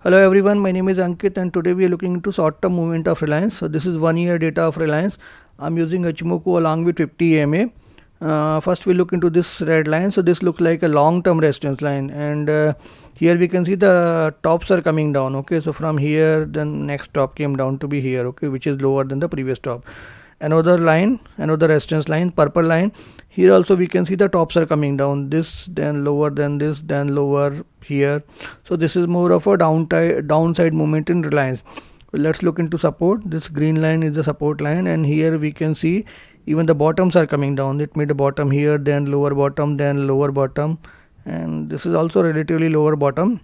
Hello everyone, my name is Ankit and today we are looking into short-term movement of Reliance. So this is 1 year data of Reliance. I'm using Ichimoku along with 50 EMA. First we look into this red line. So this looks like a long-term resistance line, and here we can see the tops are coming down. Okay, so from here the next top came down to be here, okay, which is lower than the previous top. Another line, another resistance line, purple line. Here also we can see the tops are coming down, this then lower than this, then lower here. So this is more of a downside movement in Reliance. Let's look into support. This green line is the support line, and here we can see even the bottoms are coming down. It made a bottom here, then lower bottom, then lower bottom, and this is also relatively lower bottom.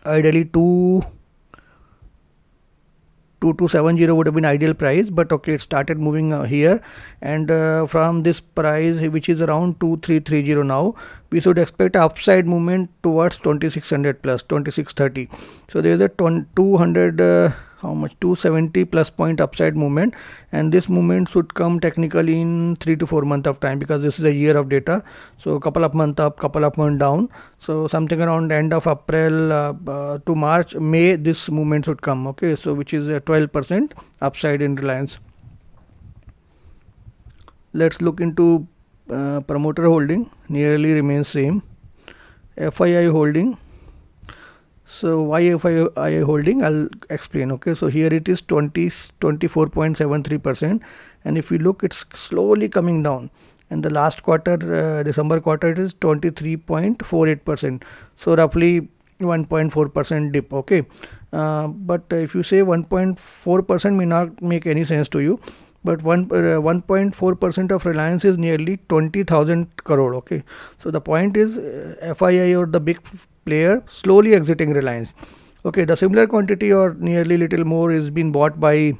Ideally 2270 would have been ideal price, but okay, it started moving here, and from this price which is around 2330 now, we should expect upside movement towards 2600 plus 2630. So there is a 200 how much 270 plus point upside movement, and this movement should come technically in 3 to 4 months of time, because this is a year of data. So a couple of month up, couple of month down. So something around end of April to March, May, this movement should come. Okay, so which is a 12% upside in Reliance. Let's look into promoter holding. Nearly remains same. FII holding. So why FII holding, I'll explain. Okay, so here it is 24.73%, and if you look, it's slowly coming down, and the last quarter, December quarter, it is 23.48%, so roughly 1.4% dip. Okay, but if you say 1.4% may not make any sense to you, but 1.4% of Reliance is nearly 20,000 crore. Okay, so the point is FII or the big player slowly exiting Reliance. Okay, the similar quantity or nearly little more is being bought by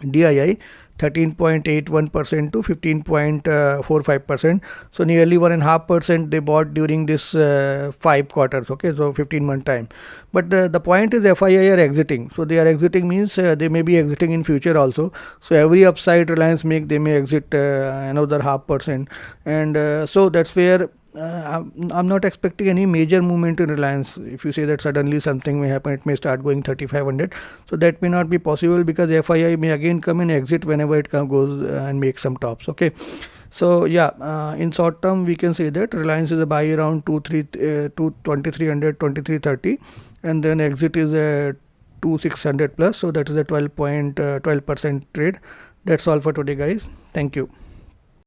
DII, 13.81% to 15.45%. So nearly 1.5% they bought during this 5 quarters. Okay, so 15-month time. But the point is FII are exiting. So they are exiting means they may be exiting in future also. So every upside Reliance make, they may exit another 0.5%, and so that's where I'm not expecting any major movement in Reliance. If you say that suddenly something may happen, it may start going 3500. So that may not be possible, because FII may again come and exit whenever it goes and make some tops. Okay. So yeah, in short term we can say that Reliance is a buy around 2300, 2330, and then exit is a 2600 plus. So that is a 12% trade. That's all for today, guys. Thank you.